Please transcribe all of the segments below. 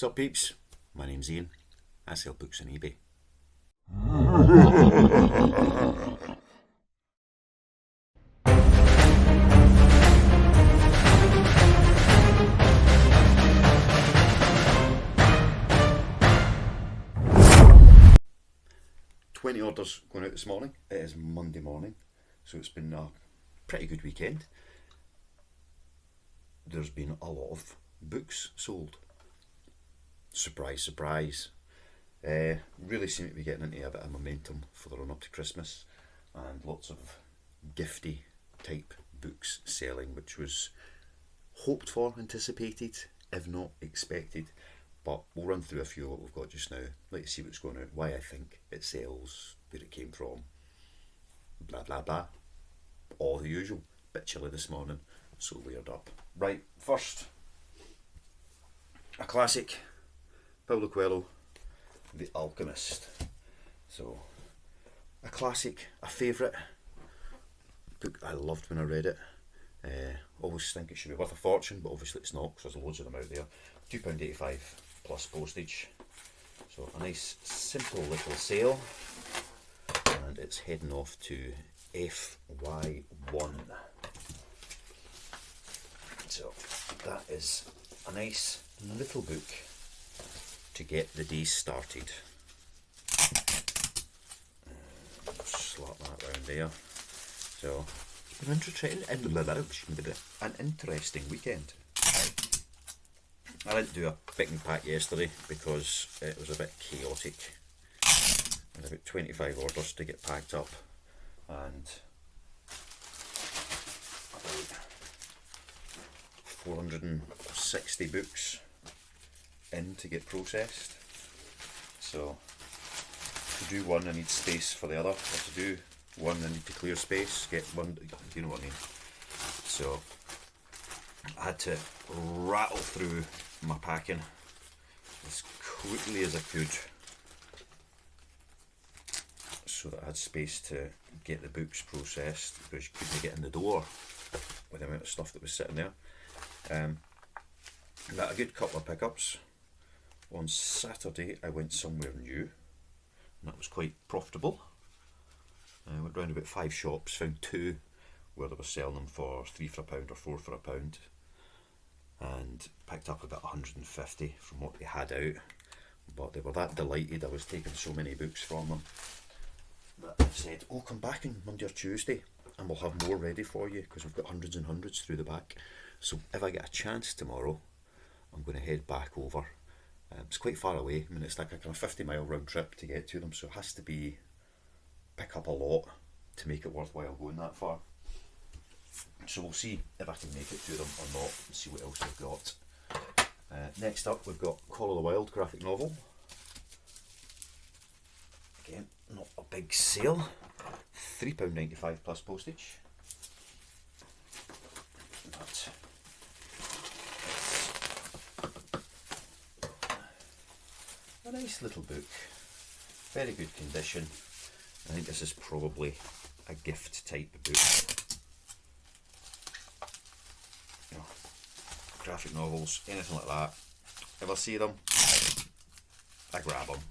Sup peeps, my name's Ian. I sell books on eBay. "20 orders going out this morning." It is Monday morning, so it's been a pretty good weekend. There's been a lot of books sold. Surprise, surprise. Really seem to be getting into a bit of momentum for the run up to Christmas, and lots of gifty type books selling, which was hoped for, anticipated, if not expected. But we'll run through a few of what we've got just now. Let's see what's going out, why I think it sells, where it came from, blah blah blah. All the usual. Bit chilly this morning, so layered up. Right, first, a classic, Paulo Coelho, The Alchemist. So, a classic, a favourite book I loved when I read it. Always think it should be worth a fortune, but obviously it's not, because there's loads of them out there. £2.85 plus postage. So a nice simple little sale, and it's heading off to FY1. So that is a nice little book to get the day started. Slap that round there. So it's been an interesting weekend. I didn't do a pick and pack yesterday because it was a bit chaotic. I had about 25 orders to get packed up, and about 460 books in to get processed. So to do one I need space for the other, or to do one I need to clear space, get one, you know what I mean. So I had to rattle through my packing as quickly as I could so that I had space to get the books processed, because you couldn't get in the door with the amount of stuff that was sitting there. Got a good couple of pickups. On Saturday I went somewhere new, and that was quite profitable. I went round about 5 shops, found 2 where they were selling them for 3 for £1 or 4 for £1, and picked up about 150 from what they had out. But they were that delighted I was taking so many books from them that they said, "Oh, come back on Monday or Tuesday and we'll have more ready for you, because we've got hundreds and hundreds through the back." So if I get a chance tomorrow, I'm going to head back over. It's quite far away. I mean, it's like a kind of 50-mile round trip to get to them, so it has to be pick up a lot to make it worthwhile going that far. So we'll see if I can make it to them or not, and see what else we've got. Next up, we've got Call of the Wild graphic novel. Again, not a big sale. £3.95 plus postage. But it's a nice little book. Very good condition. I think this is probably a gift type book. You know, graphic novels, anything like that. If I see them, I grab them.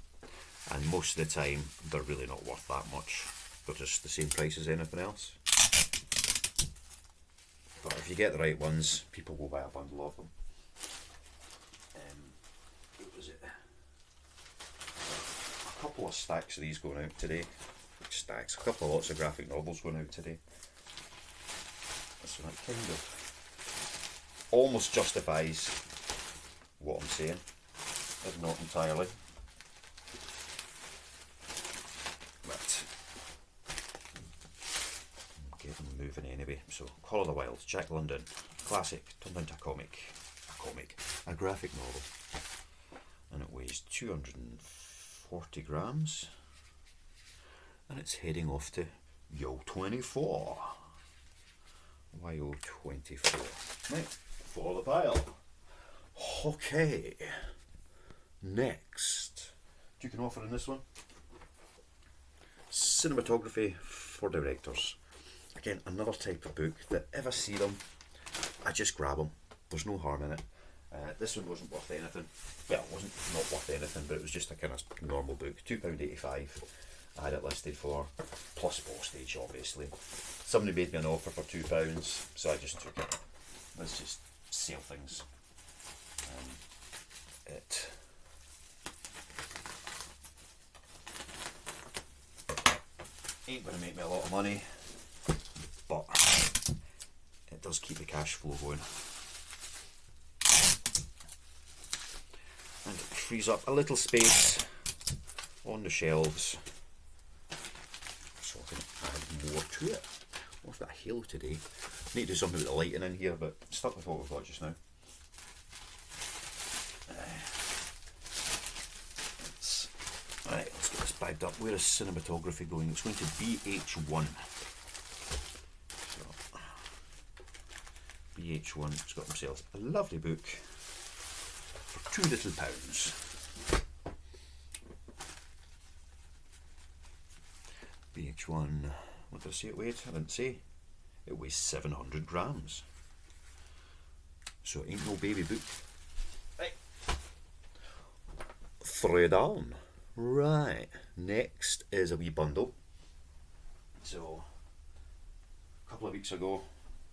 And most of the time, they're really not worth that much. They're just the same price as anything else. But if you get the right ones, people will buy a bundle of them. What was it? A couple of stacks of these going out today. Stacks, a couple of lots of graphic novels going out today. So that kind of almost justifies what I'm saying, if not entirely. But I'll get them moving anyway. So Call of the Wild, Jack London, classic, turned into a graphic novel, and it weighs 240 grams. And it's heading off to Yo24. Why Yo24? Right, follow the pile. Okay. Next. You can offer in this one. Cinematography for Directors. Again, another type of book that if I see them, I just grab them. There's no harm in it. This one wasn't worth anything. Well, it wasn't not worth anything, but it was just a kind of normal book. £2.85. I had it listed for, plus postage obviously. Somebody made me an offer for £2, so I just took it. Let's just sell things. It ain't going to make me a lot of money, but it does keep the cash flow going. And it frees up a little space on the shelves, so I can add more to it. I've got a halo today. I need to do something with the lighting in here, but stuck with what we've got just now. Right, let's get this bagged up. Where is cinematography going? It's going to BH1. So, BH1 has got themselves a lovely book for £2 little. BH1, what did I say it weighed? I didn't say. It weighs 700 grams. So it ain't no baby book. Right. Thread on. Right, next is a wee bundle. So, a couple of weeks ago,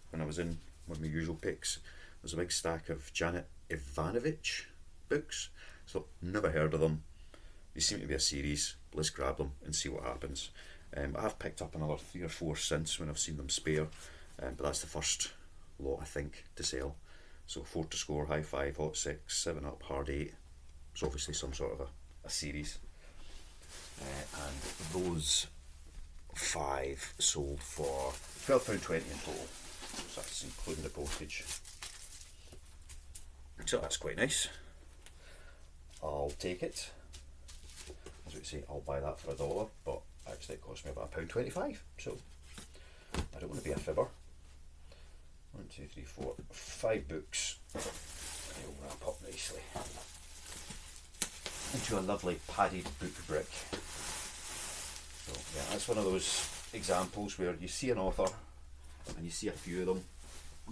when I was in one of my usual picks, there was a big stack of Janet Evanovich books. So, never heard of them. They seem to be a series. Let's grab them and see what happens. I've picked up another 3 or 4 since when I've seen them spare, but that's the first lot I think to sell. So, 4 to Score, High 5, Hot 6, 7 Up, Hard 8. It's obviously some sort of a series. And those 5 sold for £12.20 in total, so that's including the postage. So that's quite nice. I'll take it. As we say, I'll buy that for $1, but actually it cost me about £1.25, so I don't want to be a fibber. 1, 2, 3, 4, 5 books. They'll wrap up nicely into a lovely padded book brick. So yeah, that's one of those examples where you see an author and you see a few of them,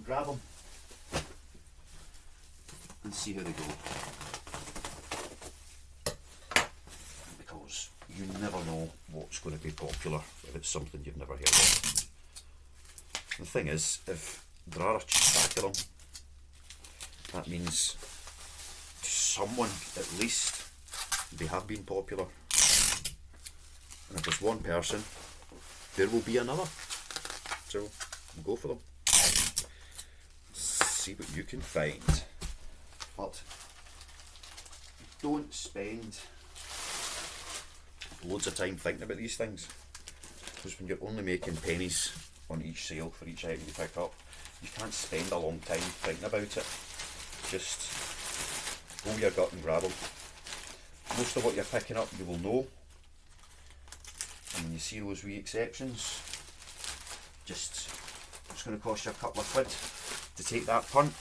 grab them and see how they go, because you never know what's going to be popular if it's something you've never heard of. The thing is, if there are a stack of them, that means to someone at least they have been popular, and if there's one person, there will be another. So go for them, see what you can find, but don't spend loads of time thinking about these things, because when you're only making pennies on each sale for each item you pick up, you can't spend a long time thinking about it. Just go with your gut and grab them. Most of what you're picking up you will know, and when you see those wee exceptions, just it's going to cost you a couple of quid to take that punt.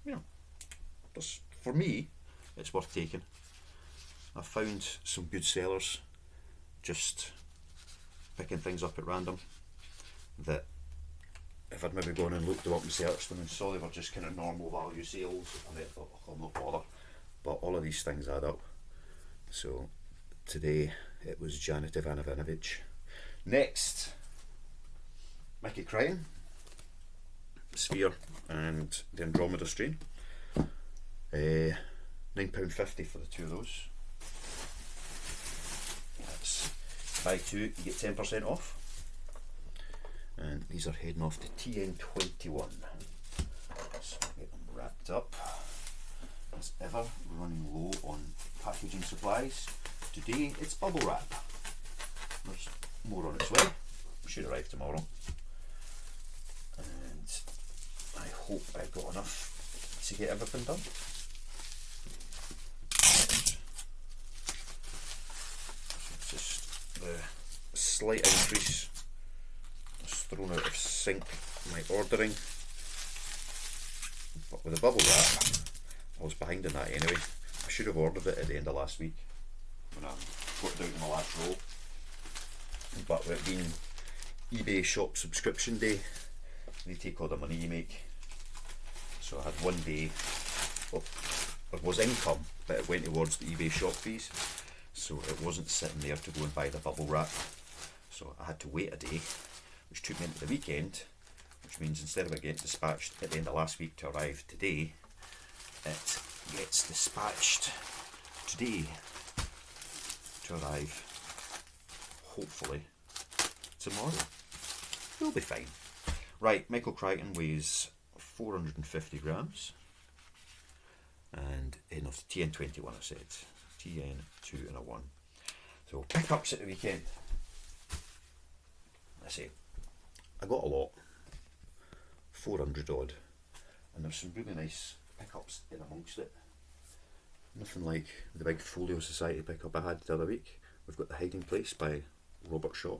You know, for me, it's worth taking. I've found some good sellers just picking things up at random that if I'd maybe gone and looked them up and searched them and saw they were just kind of normal value sales, I might have thought, oh, I'll not bother. But all of these things add up. So today it was Janet Evanovich. Next, Mickey Crichton, Sphere and the Andromeda Strain. £9.50 for the 2 of those. That's buy 2, you get 10% off. And these are heading off to TN21. So get them wrapped up. As ever, running low on packaging supplies. Today it's bubble wrap. There's more on its way. It should arrive tomorrow. And I hope I've got enough to get everything done. So just the slight increase. Thrown out of sync my ordering, but with the bubble wrap I was behind in that anyway. I should have ordered it at the end of last week when I put it out in my last roll, but with it being eBay shop subscription day, they take all the money you make, so I had one day was income, but it went towards the eBay shop fees, so it wasn't sitting there to go and buy the bubble wrap. So I had to wait a day, which took me into the weekend, which means instead of it getting dispatched at the end of last week to arrive today, it gets dispatched today to arrive hopefully tomorrow. We'll be fine. Right, Michael Crichton weighs 450 grams, and enough TN21 I said, TN2 and a 1. So pickups at the weekend. I say, I got a lot, 400 odd, and there's some really nice pickups in amongst it. Nothing like the big Folio Society pickup I had the other week. We've got The Hiding Place by Robert Shaw.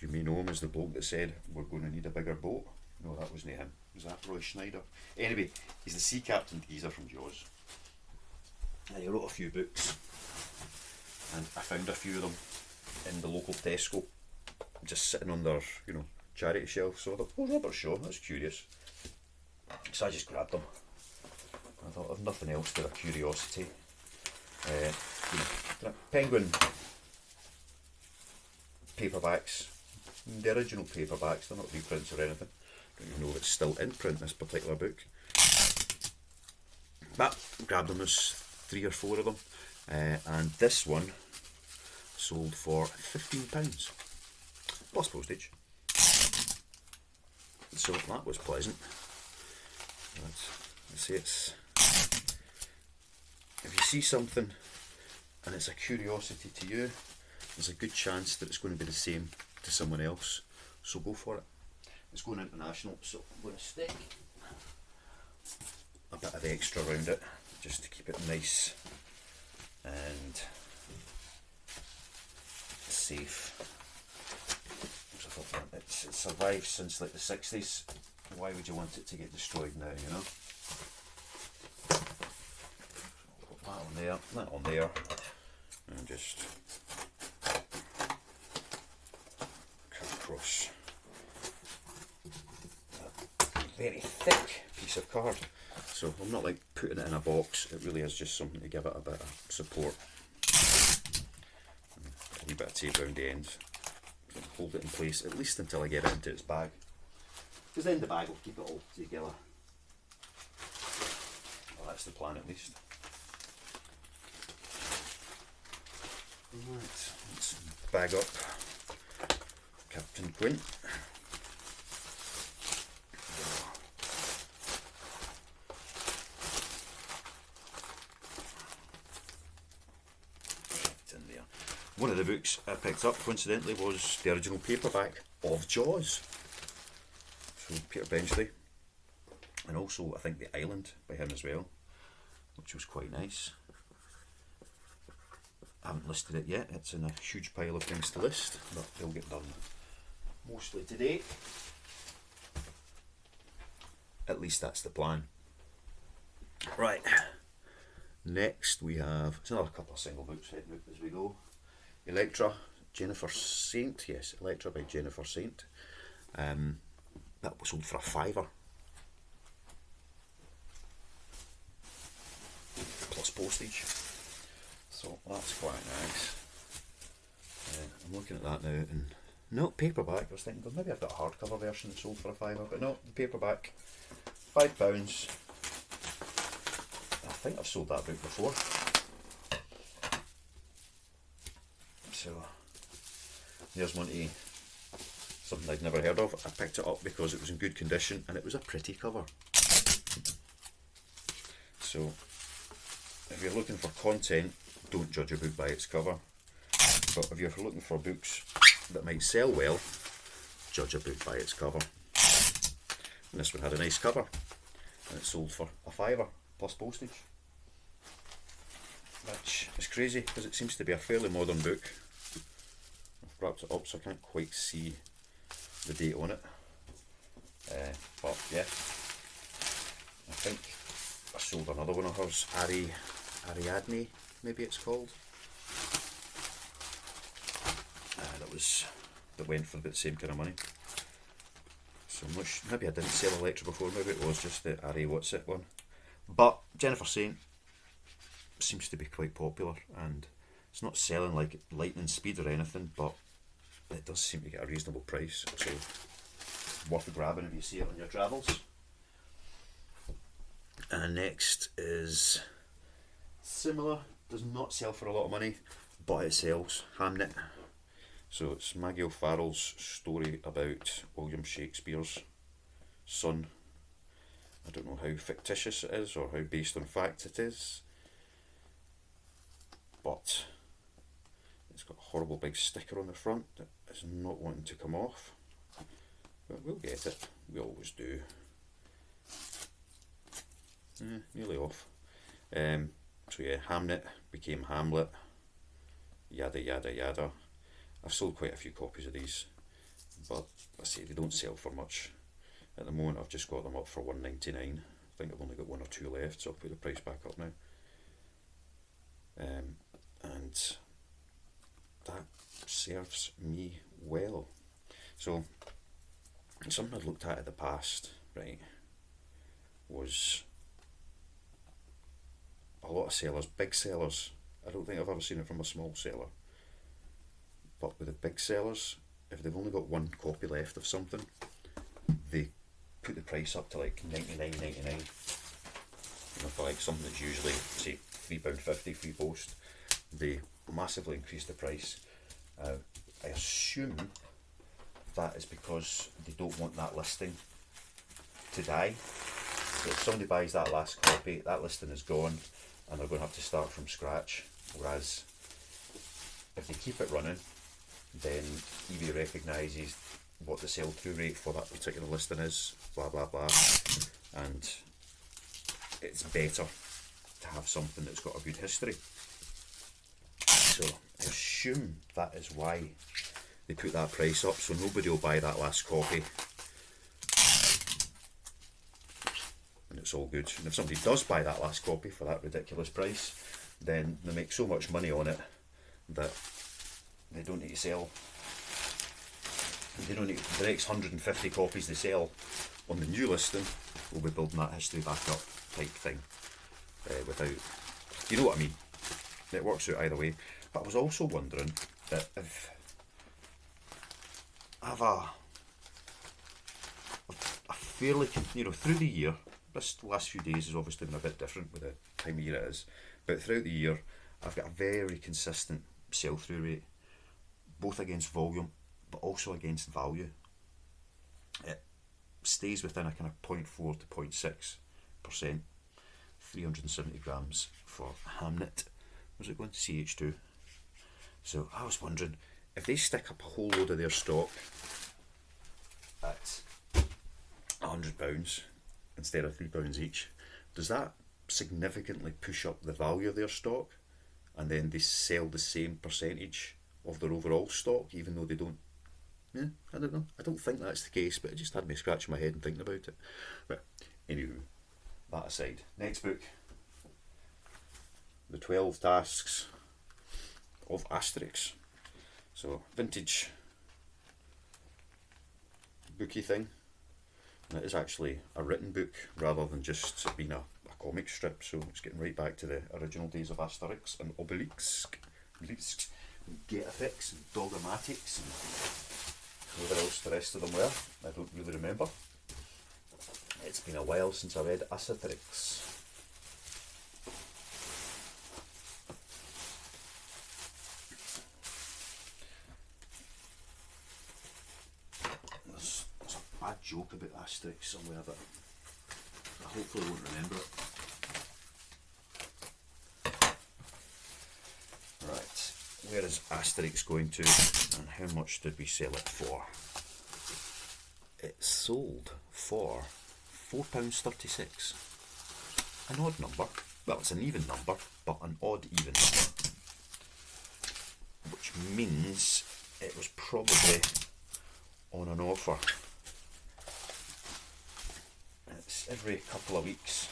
You may know him as the bloke that said, we're going to need a bigger boat. No, that wasn't him. Was that Roy Schneider? Anyway, he's the sea captain geezer from Jaws. And he wrote a few books. And I found a few of them in the local Tesco, just sitting on their, charity shelf. So I thought, oh, Robert Shaw, that's curious. So I just grabbed them. I thought, I've nothing else to a curiosity. Penguin paperbacks, the original paperbacks, they're not reprints or anything. Don't even know if it's still in print, this particular book. But grabbed them, as 3 or 4 of them, and this one sold for £15 plus postage. So that was pleasant. Let's see, it's, if you see something and it's a curiosity to you, there's a good chance that it's going to be the same to someone else, so go for it. It's going international, so I'm going to stick a bit of extra around it just to keep it nice and safe. It's survived since like the 60s. Why would you want it to get destroyed now, Put that on there, that on there, and just cut across a very thick piece of card. So I'm not like putting it in a box, it really is just something to give it a bit of support. A wee bit of tape around the ends, hold it in place at least until I get it into its bag, because then the bag will keep it all together. Well, that's the plan at least. Right, let's bag up Captain Quint. One of the books I picked up, coincidentally, was the original paperback of Jaws. So Peter Benchley, and also I think The Island by him as well, which was quite nice. I haven't listed it yet, it's in a huge pile of things to list, but they'll get done mostly today. At least that's the plan. Right, next we have, it's another couple of single books heading out as we go. Electra, Jennifer Saint, yes, Electra by Jennifer Saint. That was sold for a £5 plus postage, so that's quite nice. I'm looking at that now, and no, paperback. I was thinking, well, maybe I've got a hardcover version that sold for a £5, but no, the paperback, £5. I think I've sold that book before. So there's one to something I'd never heard of. I picked it up because it was in good condition and it was a pretty cover. So if you're looking for content, don't judge a book by its cover. But if you're looking for books that might sell well, judge a book by its cover. And this one had a nice cover, and it sold for a £5 plus postage. Which is crazy because it seems to be a fairly modern book. I've wrapped it up so I can't quite see the date on it. But yeah, I think I sold another one of hers, Ariadne, maybe it's called. That went for about the same kind of money. So maybe I didn't sell Electra before, maybe it was just the Ari What's It one. But Jennifer Saint, seems to be quite popular, and it's not selling like lightning speed or anything, but it does seem to get a reasonable price, so worth grabbing if you see it on your travels. And next is similar, does not sell for a lot of money, but it sells, Hamlet. So it's Maggie O'Farrell's story about William Shakespeare's son. I don't know how fictitious it is or how based on fact it is, but it's got a horrible big sticker on the front that is not wanting to come off, but we'll get it, we always do. Nearly off. So yeah, Hamlet became Hamlet, yada yada yada. I've sold quite a few copies of these, but I say they don't sell for much. At the moment I've just got them up for $1.99. I think I've only got 1 or 2 left, so I'll put the price back up now. And that serves me well. So something I'd looked at in the past, right, was a lot of sellers, big sellers. I don't think I've ever seen it from a small seller, but with the big sellers, if they've only got 1 copy left of something, they put the price up to like $99.99. You know, for like something that's usually say £3.50 free post, they massively increase the price. I assume that is because they don't want that listing to die. So if somebody buys that last copy, that listing is gone, and they're going to have to start from scratch. Whereas if they keep it running, then eBay recognises what the sell-through rate for that particular listing is, blah blah blah, and it's better to have something that's got a good history. So I assume that is why they put that price up, so nobody will buy that last copy, and it's all good. And if somebody does buy that last copy for that ridiculous price, then they make so much money on it that they don't need to sell. They don't need the next 150 copies they sell on the new listing will be building that history back up type thing, without, you know what I mean, it works out either way. But I was also wondering that if I have a fairly, you know, through the year, this last few days has obviously been a bit different with the time of year it is, but throughout the year I've got a very consistent sell-through rate, both against volume but also against value. It stays within a kind of 0.4 to 0.6%, 370 grams for Hamlet. Was it going? CH2. So I was wondering, if they stick up a whole load of their stock at £100 instead of £3 each, does that significantly push up the value of their stock, and then they sell the same percentage of their overall stock even though they don't? Yeah, I don't know. I don't think that's the case, but it just had me scratching my head and thinking about it. But anywho, that aside, next book, The 12 Tasks of Asterix. So vintage booky thing, and it is actually a written book rather than just being a comic strip, so it's getting right back to the original days of Asterix and Obelix, Getafix and Dogomatics and whoever else the rest of them were. I don't really remember. It's been a while since I read Asterix. There's a bad joke about Asterix somewhere, but I hopefully won't remember it. Right, where is Asterix going to, and how much did we sell it for? It sold for £4.36. An odd number. Well, it's an even number, but an odd even number. Which means it was probably on an offer. It's every couple of weeks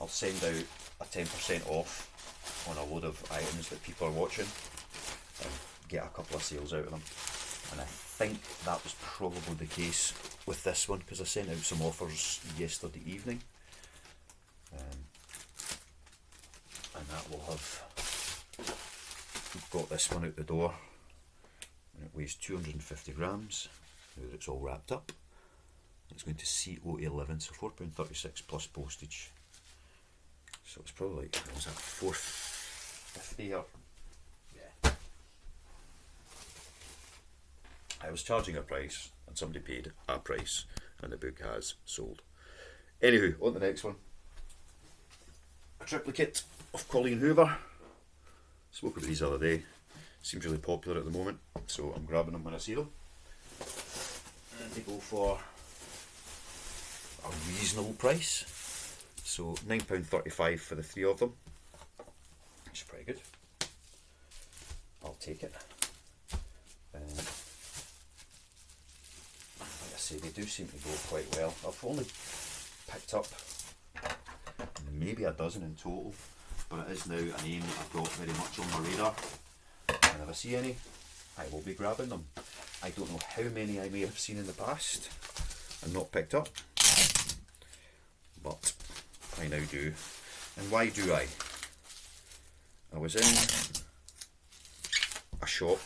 I'll send out a 10% off on a load of items that people are watching and get a couple of sales out of them. And I think that was probably the case with this one, because I sent out some offers yesterday evening, and that will have got this one out the door. And it weighs 250 grams. Now that it's all wrapped up, it's going to CO11, so £4.36 plus postage. So it's probably like, what was that, £4.50 or yeah. I was charging a price and somebody paid a price and the book has sold. Anywho, on to the next one. A triplicate of Colleen Hoover. Spoke about these the other day. Seems really popular at the moment, so I'm grabbing them when I see them. And they go for a reasonable price. So £9.35 for the 3 of them. Which is pretty good. I'll take it. Like I say, they do seem to go quite well. I've only picked up maybe a dozen in total, but it is now a name that I've got very much on my radar, and if I see any, I will be grabbing them. I don't know how many I may have seen in the past and not picked up, but I now do. And why do I? I was in a shop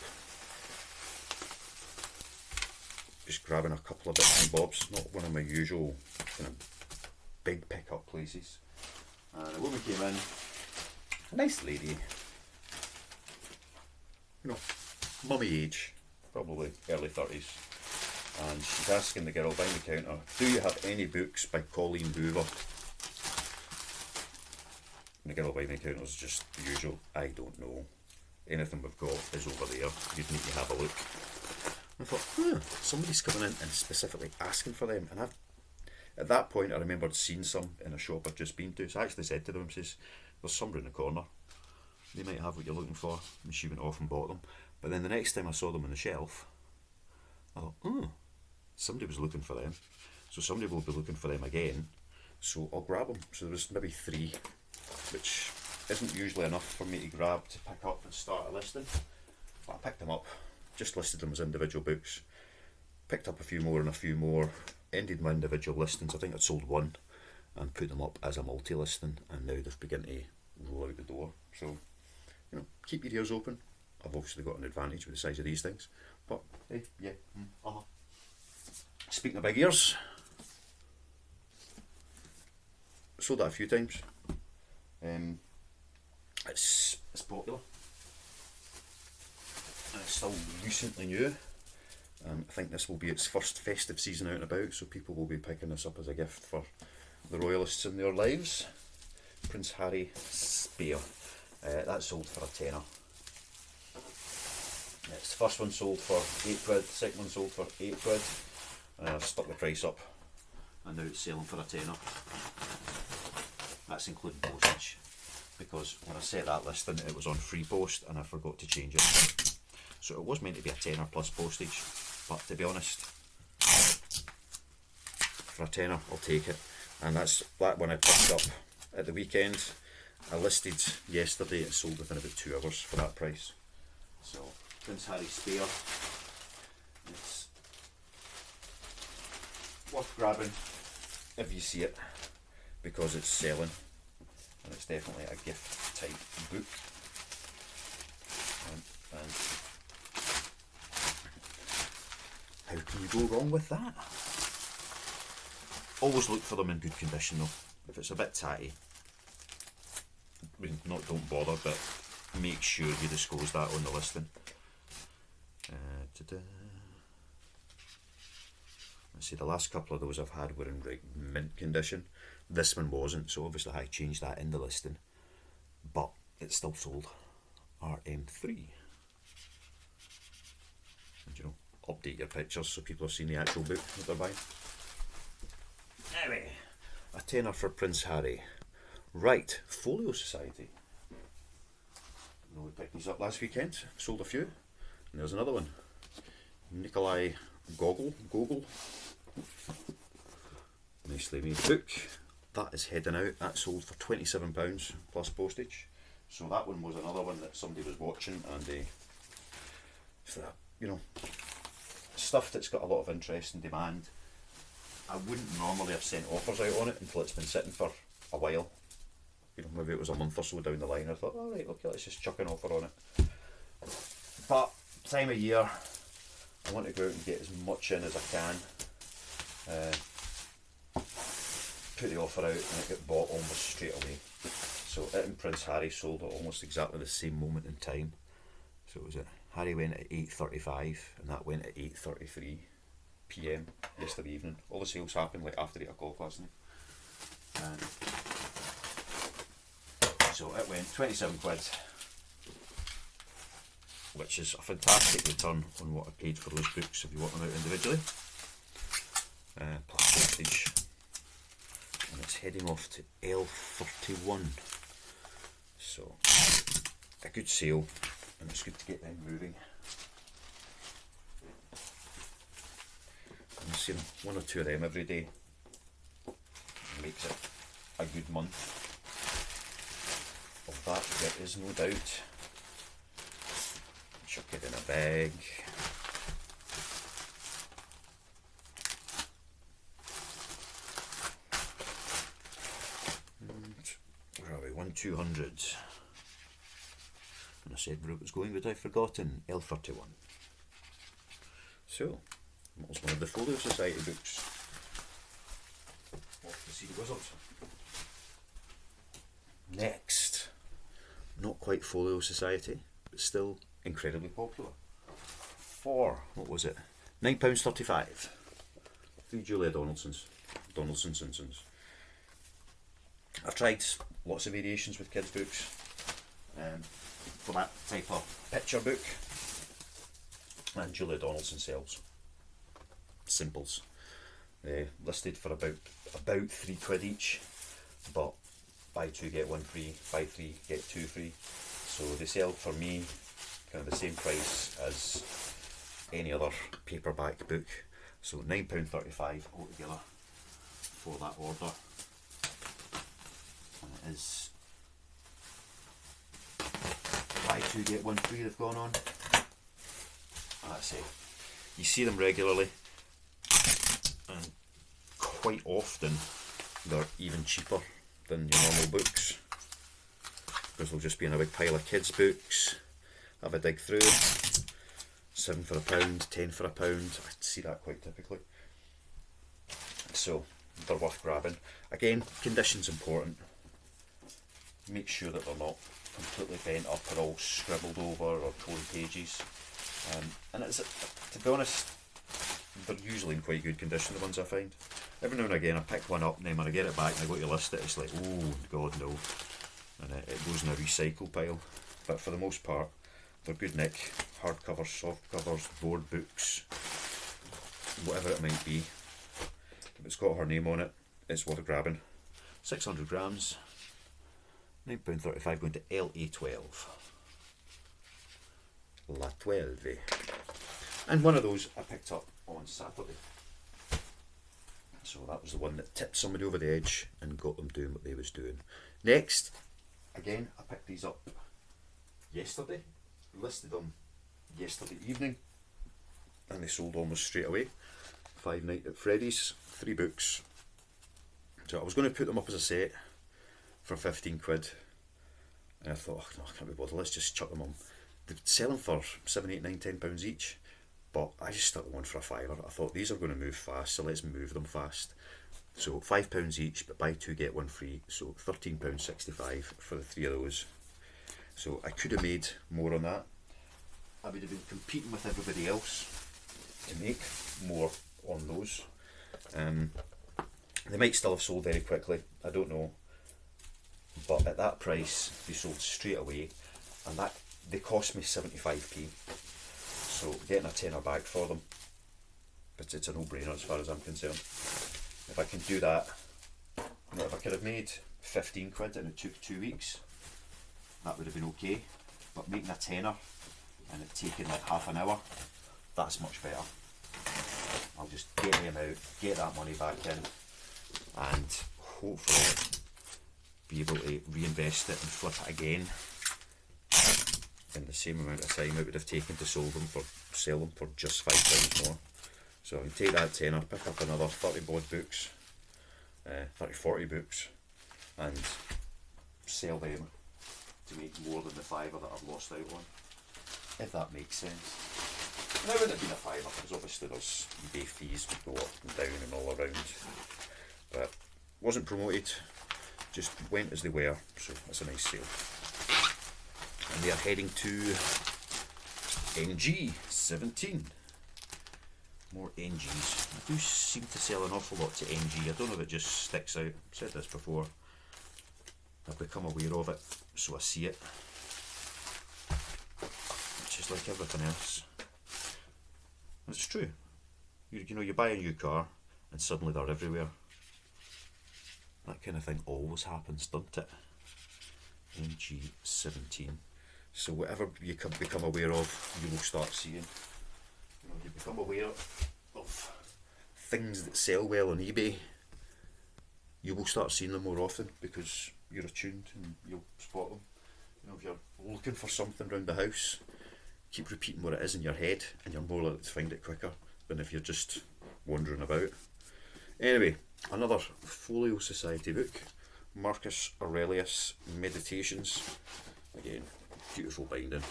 just grabbing a couple of bits and bobs, not one of my usual kind of big pickup places. And a woman came in, a nice lady, you know, mummy age, probably early 30s, and she's asking the girl behind the counter, do you have any books by Colleen Hoover? And the girl behind the counter is just the usual, I don't know, anything we've got is over there, you'd need to have a look. And I thought, somebody's coming in and specifically asking for them, and at that point I remembered seeing some in a shop I've just been to, so I actually said to them, says, there's somebody in the corner, they might have what you're looking for, and she went off and bought them. But then the next time I saw them on the shelf, I thought, somebody was looking for them, so somebody will be looking for them again, so I'll grab them. So there was maybe 3, which isn't usually enough for me to grab to pick up and start a listing, but I picked them up, just listed them as individual books, picked up a few more and a few more, ended my individual listings. I think I'd sold 1 and put them up as a multi-listing, and now they've begun to roll out the door. So, you know, keep your ears open. I've obviously got an advantage with the size of these things, but hey, yeah, Speaking of big ears, sold that a few times. It's popular, and it's still recently new. I think this will be its first festive season out and about, so people will be picking this up as a gift for the royalists in their lives. Prince Harry Spear. That sold for a tenner. It's the first one sold for £8, second one sold for £8. I've stuck the price up, and now it's selling for a tenner. That's including postage, because when I set that listing it was on free post and I forgot to change it. So it was meant to be a tenner plus postage, but to be honest, for a tenner I'll take it. And that's that one I picked up at the weekend. I listed yesterday, it sold within about 2 hours for that price. So Prince Harry Spear, it's worth grabbing if you see it, because it's selling and it's definitely a gift type book. And how can you go wrong with that? Always look for them in good condition though. If it's a bit tatty, I mean, don't bother, but make sure you disclose that on the listing. Let's see, the last couple of those I've had were in like mint condition. This one wasn't, so obviously I changed that in the listing, but it's still sold. RM3. And you know, update your pictures so people have seen the actual book that they're buying. Anyway, a tenner for Prince Harry. Right, Folio Society. We picked these up last weekend, sold a few, and there's another one. Nikolai Gogol. Nicely made book. That is heading out. That sold for £27 plus postage. So that one was another one that somebody was watching, and so that, you know, stuff that's got a lot of interest and demand. I wouldn't normally have sent offers out on it until it's been sitting for a while. you know, maybe it was a month or so down the line. I thought, all right, okay, let's just chuck an offer on it. But time of year, I want to go out and get as much in as I can. Put the offer out and it got bought almost straight away. So it and Prince Harry sold at almost exactly the same moment in time. So it was Harry went at 8:35 and that went at 8:33 PM yesterday evening. All the sales happened like after 8 o'clock last night. And so it went 27 quid, which is a fantastic return on what I paid for those books if you want them out individually. Plus postage. And it's heading off to L31. So a good sale, and it's good to get them moving. I'm seeing one or two of them every day. Makes it a good month. Of that there is no doubt. Chuck it in a bag. Where are we? 1,200. And I said where it was going, but I've forgotten. L31. So, that was one of the Folio Society books. Off to see the wizards. Next, not quite Folio Society, but still incredibly popular. For, what was it? £9.35. 3 Julia Donaldsons. I've tried lots of variations with kids' books for that type of picture book, and Julia Donaldson sells simples. Listed for about £3 each, but buy 2 get 1 free, buy 3 get 2 free. So they sell for me kind of the same price as any other paperback book. So £9.35 altogether for that order. And it is buy 2 get 1 free they've gone on. And that's it. You see them regularly, and quite often they're even cheaper than your normal books, because they'll just be in a big pile of kids' books. Have a dig through, 7 for £1, 10 for £1. I see that quite typically. So they're worth grabbing. Again, condition's important. Make sure that they're not completely bent up or all scribbled over or torn pages. And it's, to be honest, they're usually in quite good condition, the ones I find. Every now and again I pick one up, and then when I get it back and I go to list it, it's like, oh god no, and it goes in a recycle pile. But for the most part, they're good nick, hardcovers, soft covers, board books, whatever it might be. If it's got her name on it, it's worth grabbing. 600 grams, £9.35, going to LA12. La 12. And one of those I picked up on Saturday. So that was the one that tipped somebody over the edge and got them doing what they was doing. Next, again, I picked these up yesterday, listed them yesterday evening, and they sold almost straight away. 5 Nights at Freddys, 3 books. So I was going to put them up as a set for 15 quid, and I thought, oh, no, I can't be bothered, let's just chuck them on. They sell them for £7, £8, £9, £10 each, but I just stuck them on for a £5. I thought these are going to move fast, so let's move them fast. So £5 each, but buy 2 get 1 free, so £13.65 for the 3 of those. So I could have made more on that. I would have been competing with everybody else to make more on those. They might still have sold very quickly, I don't know, but at that price they sold straight away, and that they cost me 75p, so getting a tenner back for them, but it's a no-brainer as far as I'm concerned. If I can do that, you know, if I could have made 15 quid and it took 2 weeks, that would have been okay, but making a tenner and it taking like half an hour, that's much better. I'll just get them out, get that money back in, and hopefully be able to reinvest it and flip it again in the same amount of time it would have taken to sell them for just £5 more. So I can take that tenner, pick up another 30 board books, 30, 40 books, and sell them to make more than the fiver that I've lost out on, if that makes sense. Now, it wouldn't have been a fiver, because obviously there's eBay fees would go up and down and all around, but wasn't promoted, just went as they were, so that's a nice sale. And we are heading to NG17. More NGs. I do seem to sell an awful lot to NG. I don't know if it just sticks out. I've said this before. I've become aware of it, so I see it. Which is like everything else. And it's true. You know, you buy a new car and suddenly they're everywhere. That kind of thing always happens, doesn't it? NG17. So whatever you become aware of, you will start seeing. You know, you become aware of things that sell well on eBay, you will start seeing them more often because you're attuned and you'll spot them. You know, if you're looking for something around the house, keep repeating what it is in your head and you're more likely to find it quicker than if you're just wandering about. Anyway, another Folio Society book, Marcus Aurelius Meditations. Again, beautiful binding,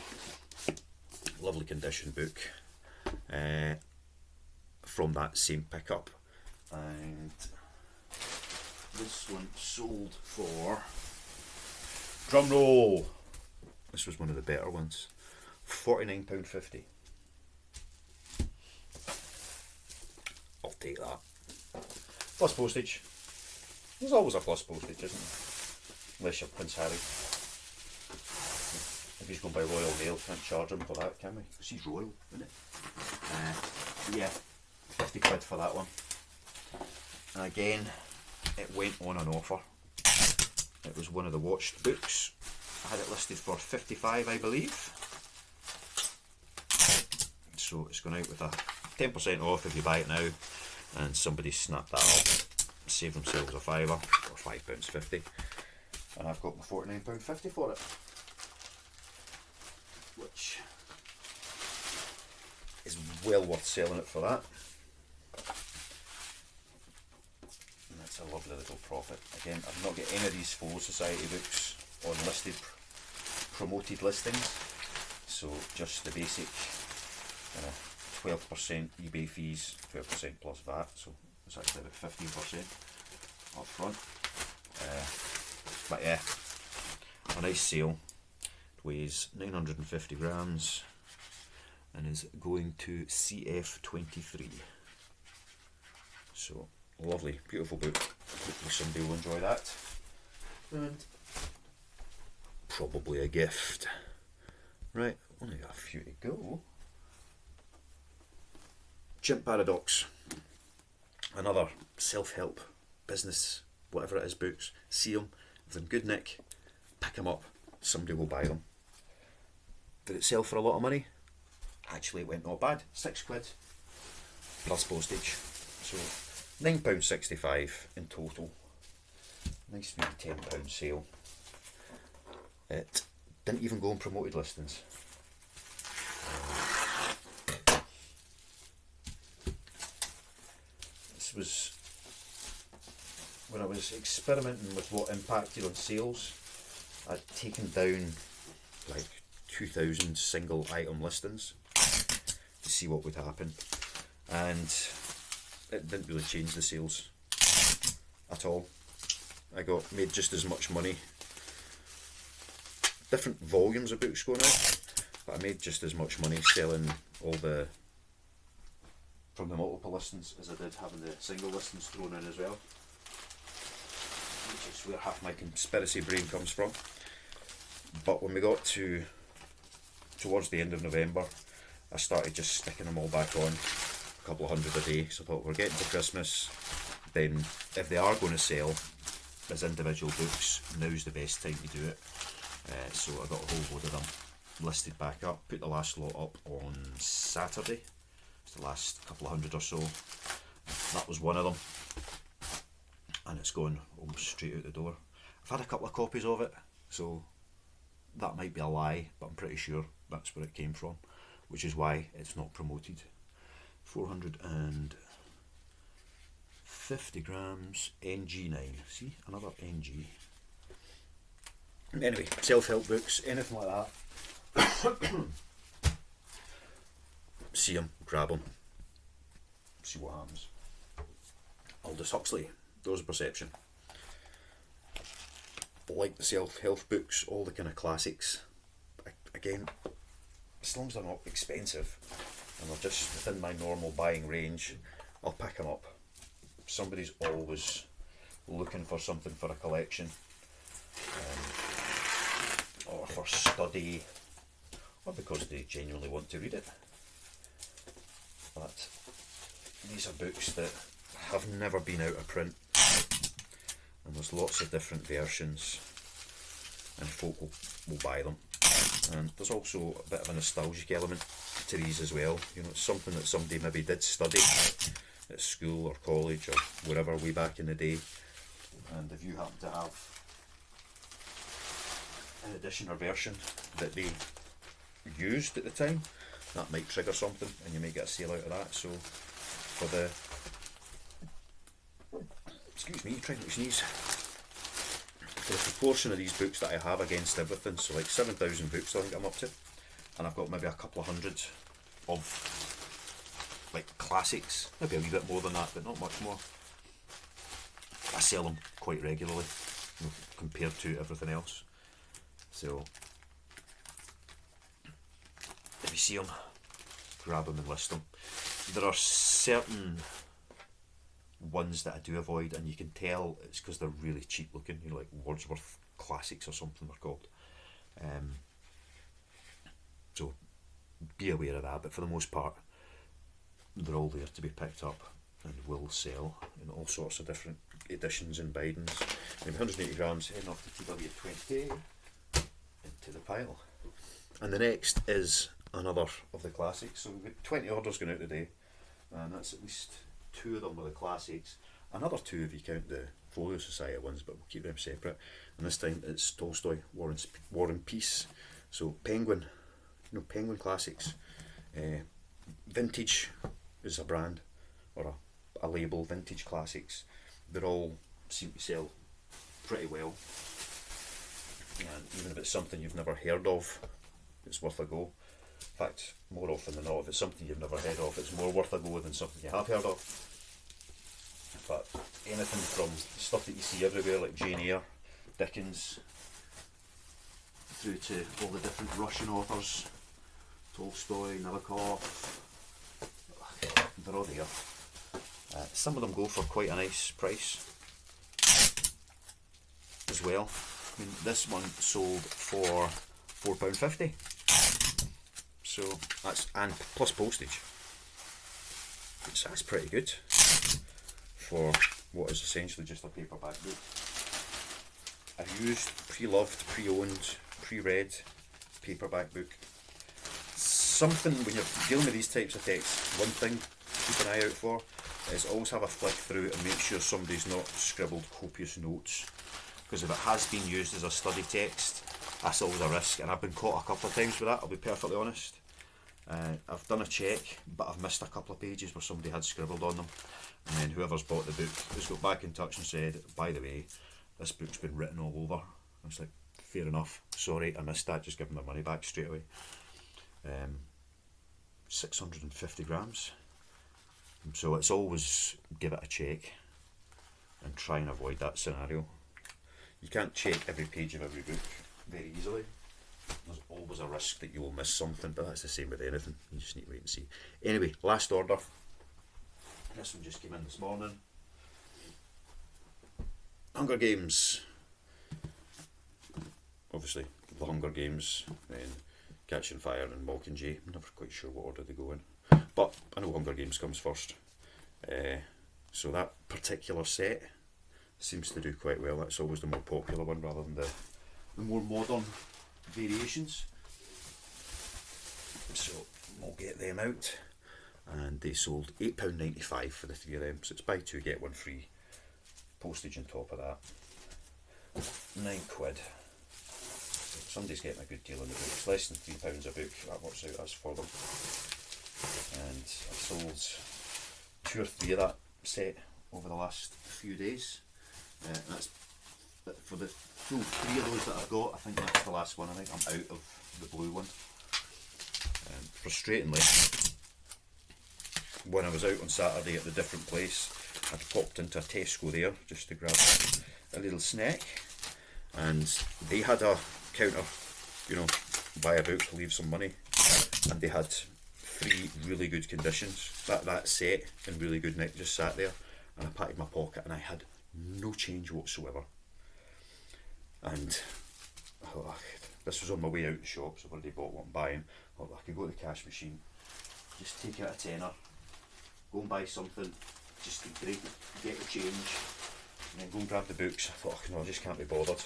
lovely condition book, from that same pickup, and this one sold for, drum roll, this was one of the better ones, £49.50. I'll take that. Plus postage. There's always a plus postage, isn't there? Unless you're Prince Harry. If he's going by Royal Mail, can't charge him for that, can we? Because he's royal, isn't it? Yeah, 50 quid for that one. And again, it went on an offer. It was one of the watched books. I had it listed for 55, I believe. So it's gone out with a 10% off if you buy it now, and somebody snapped that up, save themselves a fiver, or £5.50, and I've got my £49.50 for it, which is well worth selling it for that. And that's a lovely little profit. Again, I've not got any of these Folio Society books on listed promoted listings, so just the basic 12% eBay fees, 12% plus VAT, so it's actually about 15% up front. But yeah, a nice sale. It weighs 950 grams and is going to CF23. So lovely, beautiful book. Hopefully somebody will enjoy that. And probably a gift. Right, only got a few to go. Chimp Paradox, another self-help, business, whatever it is, books. See them, if they're in good nick, pick them up, somebody will buy them. Did it sell for a lot of money? Actually, it went not bad, 6 quid, plus postage, so £9.65 in total. Nice wee £10 sale. It didn't even go on promoted listings. Was when I was experimenting with what impacted on sales. I'd taken down like 2,000 single item listings to see what would happen, and it didn't really change the sales at all. I made just as much money, different volumes of books going out, but I made just as much money selling all from the multiple listings as I did having the single listings thrown in as well, which is where half my conspiracy brain comes from. But when we got towards the end of November, I started just sticking them all back on, a couple of hundred a day. So I thought, we're getting to Christmas, then if they are going to sell as individual books, now's the best time to do it. So I got a whole load of them listed back up, put the last lot up on Saturday. The last couple of hundred or so. That was one of them, and it's gone almost straight out the door. I've had a couple of copies of it, so that might be a lie, but I'm pretty sure that's where it came from, which is why it's not promoted. 450 grams, NG9. See, another NG. Anyway, self-help books, anything like that. See them, grab them, see what happens. Aldous Huxley, Doors of Perception. Like the self-help books, all the kind of classics. Again, as long as they're not expensive and they're just within my normal buying range, I'll pick them up. Somebody's always looking for something for a collection, or for study, or because they genuinely want to read it. But these are books that have never been out of print, and there's lots of different versions, and folk will buy them. And there's also a bit of a nostalgic element to these as well. You know, it's something that somebody maybe did study at school or college or wherever way back in the day, and if you happen to have an edition or version that they used at the time, that might trigger something and you might get a sale out of that. So for the, excuse me, trying to sneeze, for the proportion of these books that I have against everything, so like 7,000 books I think I'm up to, and I've got maybe a couple of hundred of like classics, maybe a wee bit more than that, but not much more. I sell them quite regularly, you know, compared to everything else. So if you see them, grab them and list them. There are certain ones that I do avoid, and you can tell it's because they're really cheap looking, you know, like Wordsworth Classics or something they're called. So be aware of that, but for the most part they're all there to be picked up and will sell in all sorts of different editions and bindings. Maybe 180 grams heading off to TW20 into the pile. And the next is another of the classics. So we've got 20 orders going out today, and that's at least 2 of them were the classics. Another 2 if you count the Folio Society ones, but we'll keep them separate. And this time it's Tolstoy, War and Peace. So Penguin, you know, Penguin classics. Vintage is a brand, or a label, Vintage Classics. They all seem to sell pretty well. And even if it's something you've never heard of, it's worth a go. In fact, more often than not, if it's something you've never heard of, it's more worth a go than something you have heard of. But anything from stuff that you see everywhere, like Jane Eyre, Dickens, through to all the different Russian authors, Tolstoy, Nabokov, they're all there. Some of them go for quite a nice price as well. I mean, this one sold for £4.50. So that's, and plus postage. So that's pretty good for what is essentially just a paperback book. I've used pre-loved, pre-owned, pre-read paperback book. Something when you're dealing with these types of texts, one thing to keep an eye out for is always have a flick through and make sure somebody's not scribbled copious notes, because if it has been used as a study text, that's always a risk, and I've been caught a couple of times with that, I'll be perfectly honest. I've done a check, but I've missed a couple of pages where somebody had scribbled on them, and then whoever's bought the book has got back in touch and said, by the way, this book's been written all over. I was like, fair enough, sorry, I missed that, just give them their money back straight away. 650 grams. So it's always give it a check and try and avoid that scenario. You can't check every page of every book very easily. There's always a risk that you will miss something, but that's the same with anything. You just need to wait and see. Anyway, last order. This one just came in this morning. Hunger Games. Obviously, the Hunger Games, then Catching Fire and Mockingjay. I'm never quite sure what order they go in, but I know Hunger Games comes first. So that particular set seems to do quite well. That's always the more popular one rather than the more modern variations. So we'll get them out, and they sold £8.95 for the 3 of them, so it's buy 2 get 1 free, postage on top of that, £9. Somebody's getting a good deal on the book. It's less than £3 a book, that works out as for them. And I've sold 2 or 3 of that set over the last few days. That's But for the full 3 of those that I've got, I think that's the last one. I think I'm out of the blue one. Frustratingly, when I was out on Saturday at the different place, I'd popped into a Tesco there just to grab a little snack, and they had a counter, you know, buy a book, leave some money, and they had 3 really good conditions. That set in really good nick just sat there, and I patted my pocket and I had no change whatsoever. And this was on my way out the shop, so I've already bought what I'm buying. I could go to the cash machine, just take out a tenner, go and buy something, just to get the change, and then go and grab the books. I thought, no, I just can't be bothered.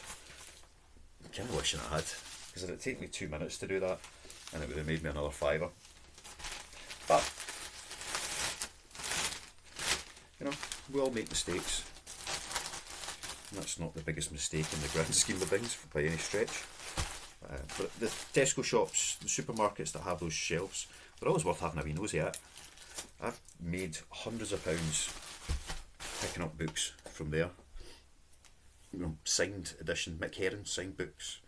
I'm kind of wishing I had, because it'd take me 2 minutes to do that, and it would have made me another £5. But, you know, we all make mistakes. And that's not the biggest mistake in the grand scheme of things by any stretch. But the Tesco shops, the supermarkets that have those shelves, they're always worth having a wee nosy at. I've made hundreds of pounds picking up books from there. You know, signed edition, Mick Herron signed books,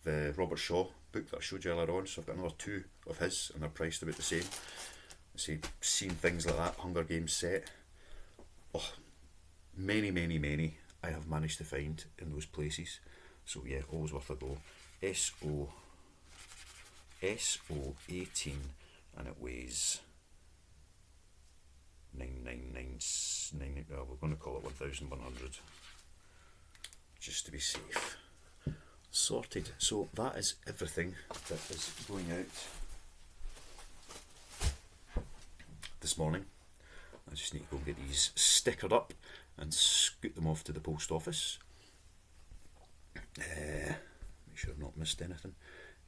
the Robert Shaw book that I showed you earlier on, so I've got another 2 of his and they're priced about the same. I see, seen things like that, Hunger Games set. Oh, many I have managed to find in those places. So yeah, always worth a go. SO 18, and it weighs 999. We're going to call it 1,100, just to be safe. Sorted. So that is everything that is going out this morning. I just need to go and get these stickered up and scoot them off to the post office. Make sure I've not missed anything.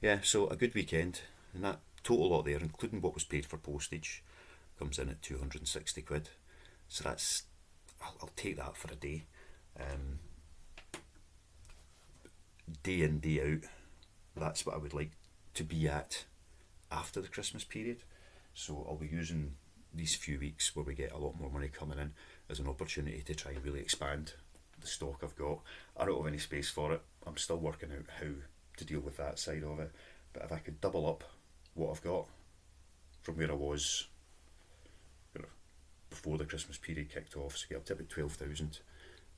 Yeah, so a good weekend, and that total lot there, including what was paid for postage, comes in at 260 quid. So that's, I'll take that for a day. Day in, day out, that's what I would like to be at after the Christmas period. So I'll be using these few weeks where we get a lot more money coming in as an opportunity to try and really expand the stock I've got. I don't have any space for it. I'm still working out how to deal with that side of it. But if I could double up what I've got from where I was, you know, before the Christmas period kicked off, so get up to about 12,000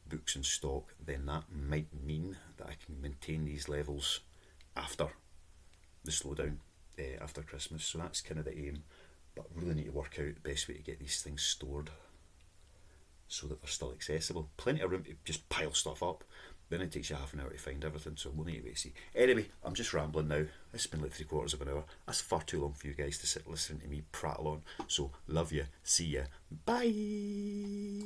books in stock, then that might mean that I can maintain these levels after the slowdown, after Christmas. So that's kind of the aim. But I really need to work out the best way to get these things stored so that they're still accessible. Plenty of room to just pile stuff up, then it takes you half an hour to find everything, so we'll need to wait and see. Anyway, I'm just rambling now. It's been like 3/4 of an hour. That's far too long for you guys to sit listening to me prattle on. So love you, see ya, bye.